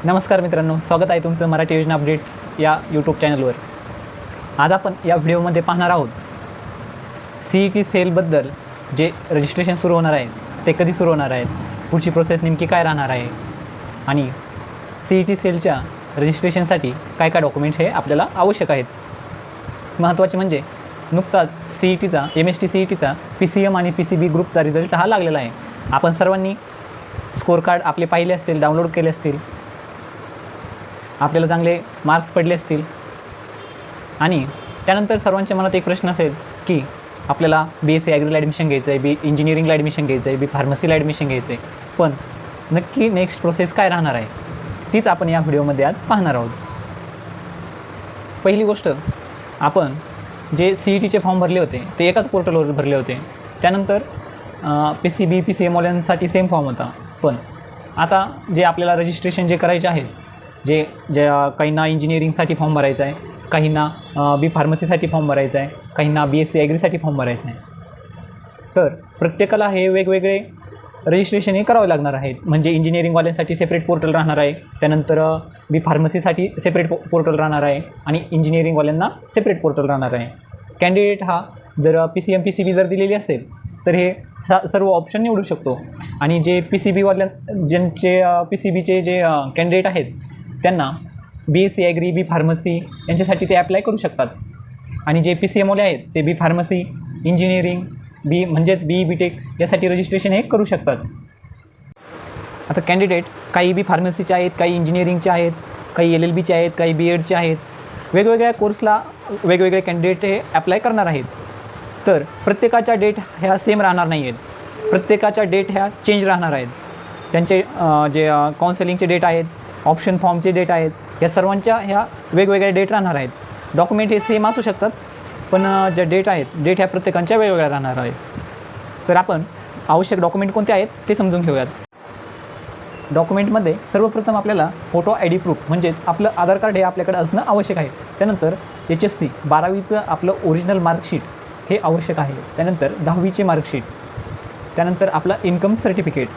नमस्कार मित्रांनो, स्वागत आहे तुमचं मराठी योजना अपडेट्स या यूट्यूब चॅनलवर। आज आपण या व्हिडिओमध्ये पाहणार आहोत CET सेलबद्दल जे रजिस्ट्रेशन सुरू होणार आहे ते कधी सुरू होणार आहेत, पुढची प्रोसेस नेमकी काय राहणार आहे आणि CET सेलच्या रजिस्ट्रेशनसाठी काय काय डॉक्युमेंट हे आपल्याला आवश्यक आहेत। महत्त्वाचे म्हणजे नुकताच CETचा MST CETचा PCM आणि PCB ग्रुपचा रिझल्ट हा लागलेला आहे। आपण सर्वांनी स्कोर कार्ड आपले पाहिले असतील, डाउनलोड केले असतील, आपल्याला चांगले मार्क्स पडले असतील आणि त्यानंतर सर्वांच्या मनात एक प्रश्न असेल की आपल्याला BSc ॲग्रीला ॲडमिशन घ्यायचं आहे, इंजिनिअरिंगला ॲडमिशन घ्यायचं आहे, फार्मसीला ॲडमिशन घ्यायचं आहे, पण नक्की नेक्स्ट प्रोसेस काय राहणार आहे तीच आपण या व्हिडिओमध्ये आज पाहणार आहोत। पहिली गोष्ट, आपण जे CETचे फॉर्म भरले होते ते एकाच पोर्टलवर भरले होते। त्यानंतर PCB PCM वाल्यांसाठी सेम फॉर्म होता, पण आता जे आपल्याला रजिस्ट्रेशन जे करायचे आहे, जे काहींना इंजिनिअरिंगसाठी फॉर्म भरायचा आहे, काहींना फार्मसीसाठी फॉर्म भरायचा आहे, काहींना BSc ॲग्रीसाठी फॉर्म भरायचा आहे, तर प्रत्येकाला हे वेगवेगळे रजिस्ट्रेशन हे करावे लागणार आहेत। म्हणजे इंजिनिअरिंगवाल्यांसाठी सेपरेट पोर्टल राहणार आहे, त्यानंतर फार्मसीसाठी सेपरेट पोर्टल राहणार आहे आणि इंजिनिअरिंगवाल्यांना सेपरेट पोर्टल राहणार आहे। कॅन्डिडेट हा जर PCM PCB जर दिलेली असेल तर हे सर्व ऑप्शन निवडू शकतो आणि जे PCB ज्यांचे PCBचे जे कॅन्डिडेट आहेत त्यांना BSc ॲग्री फार्मसी यांच्यासाठी ते ॲप्लाय करू शकतात आणि जे PCM वाले आहेत ते फार्मसी इंजिनिअरिंग म्हणजेच BE BTech यासाठी रजिस्ट्रेशन हे करू शकतात। आता कॅन्डिडेट काही फार्मसीचे आहेत, काही इंजिनिअरिंगचे आहेत, काही LLBचे आहेत, काही BEdचे आहेत, वेगवेगळ्या कोर्सला वेगवेगळे कॅन्डिडेट हे ॲप्लाय करणार आहेत। तर प्रत्येकाच्या डेट ह्या सेम राहणार नाही आहेत, प्रत्येकाच्या डेट ह्या चेंज राहणार आहेत। त्यांचे जे काउन्सिलिंगचे डेट आहेत, ऑप्शन फॉर्मचे डेट आहेत, या सर्वांच्या ह्या वेगवेगळ्या डेट राहणार आहेत। डॉक्युमेंट हे सेम असू शकतात, पण ज्या डेट आहेत डेट ह्या प्रत्येकांच्या वेगवेगळ्या राहणार आहेत। तर आपण आवश्यक डॉक्युमेंट कोणते आहेत ते समजून घेऊयात। डॉक्युमेंटमध्ये सर्वप्रथम आपल्याला फोटो ID प्रूफ म्हणजेच आपलं आधार कार्ड हे आपल्याकडे असणं आवश्यक आहे। त्यानंतर HSC 12वीचं आपलं ओरिजिनल मार्कशीट हे आवश्यक आहे। त्यानंतर 10वीचे मार्कशीट, त्यानंतर आपलं इन्कम सर्टिफिकेट,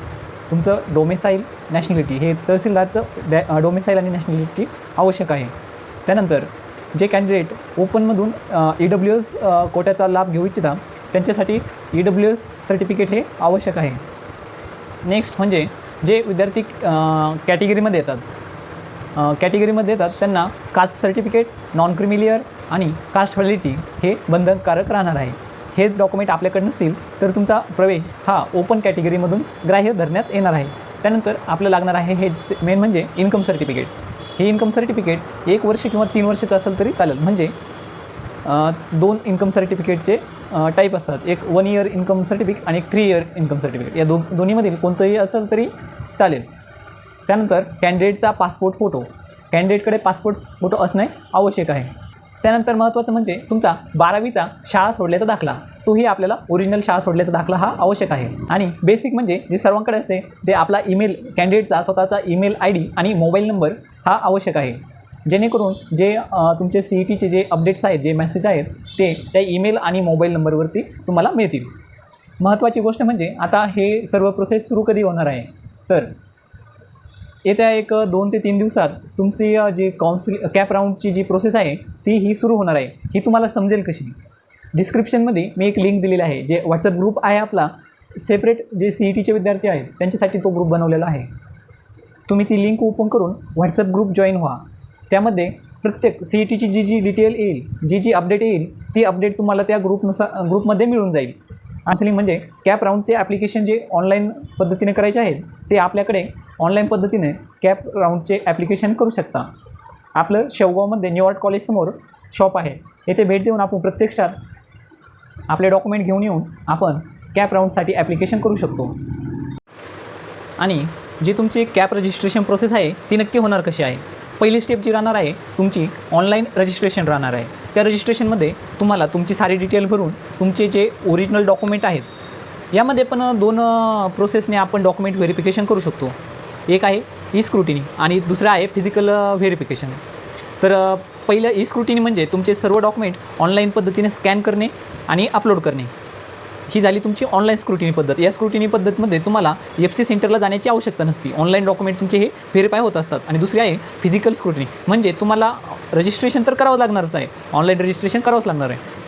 तुमचं डोमेसाईल नॅशनॅलिटी हे तहसीलदारचं डोमेसाईल आणि नॅशनॅलिटी आवश्यक आहे। त्यानंतर जे कॅन्डिडेट ओपनमधून EWS कोट्याचा लाभ घेऊ इच्छिता त्यांच्यासाठी EWS सर्टिफिकेट हे आवश्यक आहे। नेक्स्ट म्हणजे जे विद्यार्थी कॅटेगरीमध्ये येतात त्यांना कास्ट सर्टिफिकेट, नॉन क्रिमिलियर आणि कास्ट व्हॅलिडिटी हे बंधनकारक राहणार आहे। हे डॉक्युमेंट आपल्याकडे नसतील तर तुमचा प्रवेश हा ओपन कॅटेगरीमधून ग्राह्य धरण्यात येणार आहे। त्यानंतर आपलं लागणार आहे हे मेन म्हणजे इन्कम सर्टिफिकेट। हे इन्कम सर्टिफिकेट 1 वर्ष किंवा 3 वर्षाचं असेल तरी चालेल। म्हणजे 2 इन्कम सर्टिफिकेटचे टाईप असतात, एक 1 इयर इन्कम सर्टिफिकेट आणि एक 3 इयर इन्कम सर्टिफिकेट, या दोन्हीमधील कोणतंही असेल तरी चालेल। त्यानंतर कॅन्डिडेटचा पासपोर्ट फोटो, कॅन्डिडेटकडे पासपोर्ट फोटो असणे आवश्यक आहे। त्यानंतर महत्त्वाचं म्हणजे तुमचा 12वीचा शाळा सोडल्याचा दाखला, तोही आपल्याला ओरिजिनल शाळा सोडल्याचा दाखला हा आवश्यक आहे। आणि बेसिक म्हणजे जे सर्वांकडे असते ते आपला ईमेल, कॅन्डिडेटचा स्वतःचा ईमेल ID आणि मोबाईल नंबर हा आवश्यक आहे, जेणेकरून जे तुमचे CETचे जे अपडेट्स आहेत, जे मेसेज आहेत ते त्या ईमेल आणि मोबाईल नंबरवरती तुम्हाला मिळतील। महत्त्वाची गोष्ट म्हणजे आता हे सर्व प्रोसेस सुरू कधी होणार आहे, तर येत्या 2 ते 3 दिवसात तुमची जी कॅप राऊंडची जी प्रोसेस आहे ही सुरू होणार आहे। ही तुम्हाला समजेल कशी, डिस्क्रिप्शनमध्ये मी एक लिंक दिलेली आहे, जे WhatsApp ग्रुप आहे आपला, सेपरेट जे CETचे विद्यार्थी आहेत त्यांच्यासाठी तो ग्रुप बनवलेला आहे। तुम्ही ती लिंक ओपन करून WhatsApp ग्रुप जॉईन व्हा। त्यामध्ये प्रत्येक CETची जी डिटेल येईल, जी अपडेट येईल ती अपडेट तुम्हाला त्या ग्रुपमध्ये मिळून जाईल। काउन्सिलिंग म्हणजे कॅप राऊंडचे ॲप्लिकेशन जे ऑनलाईन पद्धतीने करायचे आहेत ते आपल्याकडे ऑनलाईन पद्धतीने कॅप राऊंडचे ॲप्लिकेशन करू शकता। आपलं शेवगावमध्ये न्यू आर्ट कॉलेजसमोर शॉप आहे, येथे भेट देऊन आपण प्रत्यक्षात आपले डॉक्युमेंट घेऊन येऊन आपण कॅप राऊंडसाठी ॲप्लिकेशन करू शकतो। आणि जी तुमची कॅप रजिस्ट्रेशन प्रोसेस आहे ती नक्की होणार कशी आहे, पहिली स्टेप जी राहणार आहे तुमची ऑनलाईन रजिस्ट्रेशन राहणार आहे। त्या रजिस्ट्रेशनमध्ये तुम्हाला तुमची सारी डिटेल भरून तुमचे जे ओरिजिनल डॉक्युमेंट आहेत, यामध्ये पण 2 प्रोसेसने आपण डॉक्युमेंट व्हेरिफिकेशन करू शकतो। एक आहे E-स्क्रुटिनी आणि दुसरं आहे फिजिकल व्हेरिफिकेशन। तर पहिलं E-स्क्रुटिनी म्हणजे तुमचे सर्व डॉक्युमेंट ऑनलाईन पद्धतीने स्कॅन करणे आणि अपलोड करणे, ही झाली तुमची ऑनलाईन स्क्रुटिनी पद्धत. या स्क्रुटिनी पद्धतमध्ये तुम्हाला FC सेंटरला जाण्याची आवश्यकता नसते. ऑनलाईन डॉक्युमेंट तुमचे हे व्हेरीफाय होत असतात. आणि दुसरी आहे फिजिकल स्क्रुटिनी, म्हणजे तुम्हाला रजिस्ट्रेशन तर करावं लागणारच आहे, ऑनलाईन रजिस्ट्रेशन करावंच लागणार आहे.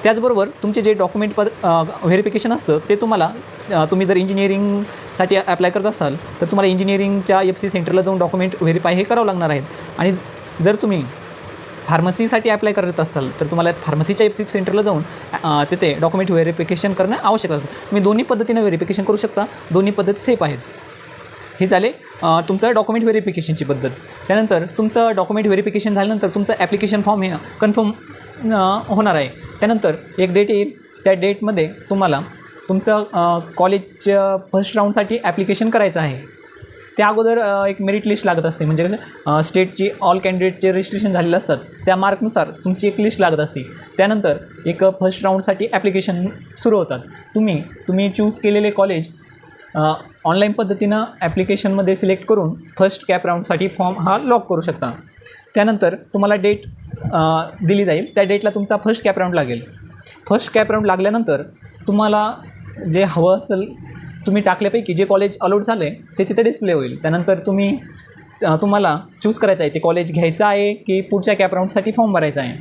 त्याचबरोबर तुमचे जे डॉक्युमेंट व्हेरिफिकेशन असतं ते तुम्ही जर इंजिनिअरिंगसाठी ॲप्लाय करत असाल तर तुम्हाला इंजिनिअरिंगच्या FC सेंटरला जाऊन डॉक्युमेंट व्हेरीफाय हे करावं लागणार आहेत. आणि जर तुम्ही फार्मसीसाठी ॲप्लाय करत असाल तर तुम्हाला फार्मसीच्या FC सेंटरला जाऊन तिथे डॉक्युमेंट व्हेरिफिकेशन करणं आवश्यक असतं. तुम्ही दोन्ही पद्धतीनं व्हेरिफिकेशन करू शकता, दोन्ही पद्धत सेफ आहेत. हे झाले तुमचं डॉक्युमेंट व्हेरिफिकेशनची पद्धत. त्यानंतर तुमचं डॉक्युमेंट व्हेरिफिकेशन झाल्यानंतर तुमचं ॲप्लिकेशन फॉर्म हे कन्फर्म होणार आहे. त्यानंतर एक डेट येईल, त्या डेटमध्ये तुम्हाला तुमचं कॉलेजच्या फर्स्ट राऊंडसाठी ॲप्लिकेशन करायचं आहे. त्या अगोदर एक मेरिट लिस्ट लागत असते, म्हणजे कसं स्टेटची ऑल कॅन्डिडेटचे रजिस्ट्रेशन झालेलं असतात त्या मार्कनुसार तुमची एक लिस्ट लागत असते. त्यानंतर एक फर्स्ट राऊंडसाठी ॲप्लिकेशन सुरू होतात. तुम्ही चूज केलेले कॉलेज ऑनलाईन पद्धतीनं ॲप्लिकेशनमध्ये सिलेक्ट करून फर्स्ट कॅप राऊंडसाठी फॉर्म हा लॉक करू शकता. त्यानंतर तुम्हाला डेट दिली जाईल, त्या डेटला तुमचा फर्स्ट कॅप राऊंड लागेल. फर्स्ट कॅप राऊंड लागल्यानंतर तुम्हाला जे हवं असेल तुम्ही टाकल्यापैकी जे कॉलेज अलाउड झालं आहे ते तिथे डिस्प्ले होईल. त्यानंतर तुम्हाला चूज करायचं आहे ते कॉलेज घ्यायचं आहे की पुढच्या कॅप राऊंडसाठी फॉर्म भरायचा आहे.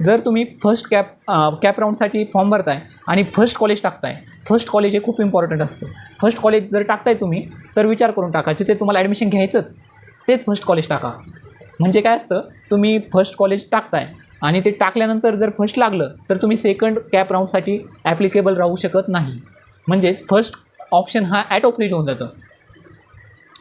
जर तुम्ही फर्स्ट कॅप राऊंडसाठी फॉर्म भरताय आणि फर्स्ट कॉलेज टाकताय, फर्स्ट कॉलेज हे खूप इम्पॉर्टंट असतं. फर्स्ट कॉलेज जर टाकताय तुम्ही तर विचार करून टाका, जिथे तुम्हाला ॲडमिशन घ्यायचंच तेच फर्स्ट कॉलेज टाका. म्हणजे काय असतं, तुम्ही फर्स्ट कॉलेज टाकताय आणि ते टाकल्यानंतर जर फर्स्ट लागलं तर तुम्ही सेकंड कॅप राऊंडसाठी ॲप्लिकेबल राहू शकत नाही. म्हणजेच फर्स्ट ऑप्शन हा ॲटो फ्रीज होऊन जातं.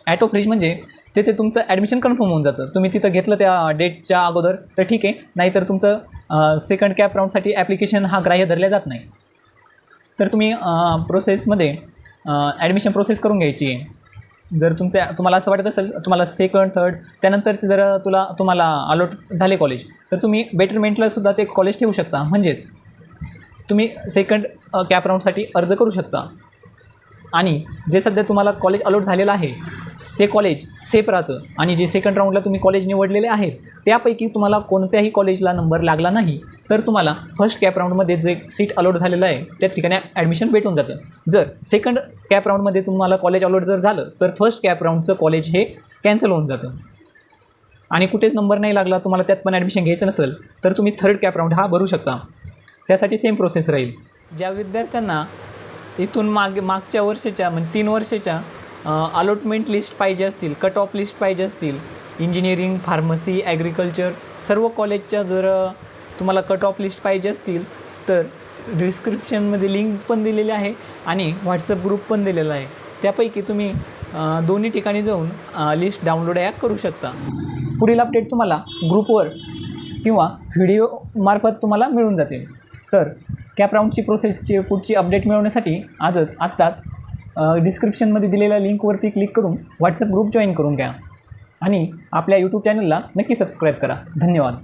ॲटो फ्रीज म्हणजे तिथे तुमचं ॲडमिशन कन्फर्म होऊन जातं. तुम्ही तिथं घेतलं त्या डेटच्या अगोदर तर ठीक आहे, नाहीतर तुमचं सेकंड कॅप राऊंडसाठी ॲप्लिकेशन हा ग्राह्य धरला जात नाही. तर तुम्ही प्रोसेसमध्ये ॲडमिशन प्रोसेस करून घ्यायची आहे. जर तुम्हाला असं वाटत असेल तुम्हाला सेकंड थर्ड त्यानंतरचे जर तुम्हाला अलॉट झाले कॉलेज तर तुम्ही बेटरमेंटलासुद्धा ते कॉलेज ठेवू शकता. म्हणजेच तुम्ही सेकंड कॅप राऊंडसाठी अर्ज करू शकता. आणि जे सध्या तुम्हाला कॉलेज अलॉट झालेलं आहे ते कॉलेज सेफ राहतं. आणि जे सेकंड राऊंडला तुम्ही कॉलेज निवडलेले आहेत त्यापैकी तुम्हाला कोणत्याही कॉलेजला नंबर लागला नाही तर तुम्हाला फर्स्ट कॅप राऊंडमध्ये जे सीट अलॉट झालेलं आहे त्या ठिकाणी ॲडमिशन भेटून जातं. जर सेकंड कॅप राऊंडमध्ये तुम्हाला कॉलेज अलॉट जर झालं तर फर्स्ट कॅप राऊंडचं कॉलेज हे कॅन्सल होऊन जातं. आणि कुठेच नंबर नाही लागला तुम्हाला त्यात पण ॲडमिशन घ्यायचं नसेल तर तुम्ही थर्ड कॅप राऊंड हा भरू शकता. त्यासाठी सेम प्रोसेस राहील. ज्या विद्यार्थ्यांना इथून मागच्या वर्षाच्या म्हणजे 3 वर्षाच्या अलॉटमेंट लिस्ट पाहिजे असतील, कट ऑफ लिस्ट पाहिजे असतील, इंजिनिअरिंग, फार्मसी, ॲग्रिकल्चर सर्व कॉलेजच्या जर तुम्हाला कट ऑफ लिस्ट पाहिजे असतील तर डिस्क्रिप्शनमध्ये लिंक पण दिलेली आहे आणि व्हॉट्सअप ग्रुप पण दिलेला आहे. त्यापैकी तुम्ही दोन्ही ठिकाणी जाऊन लिस्ट डाउनलोड करू शकता. पुढील अपडेट तुम्हाला ग्रुपवर किंवा व्हिडिओमार्फत तुम्हाला मिळून जातील. तर कॅप राऊंडची प्रोसेसची पुढची अपडेट मिळवण्यासाठी आत्ताच डिस्क्रिप्शनमध्ये दिलेल्या लिंकवरती क्लिक करून व्हॉट्सअप ग्रुप जॉईन करून घ्या आणि आपल्या यूट्यूब चॅनलला नक्की सबस्क्राईब करा. धन्यवाद.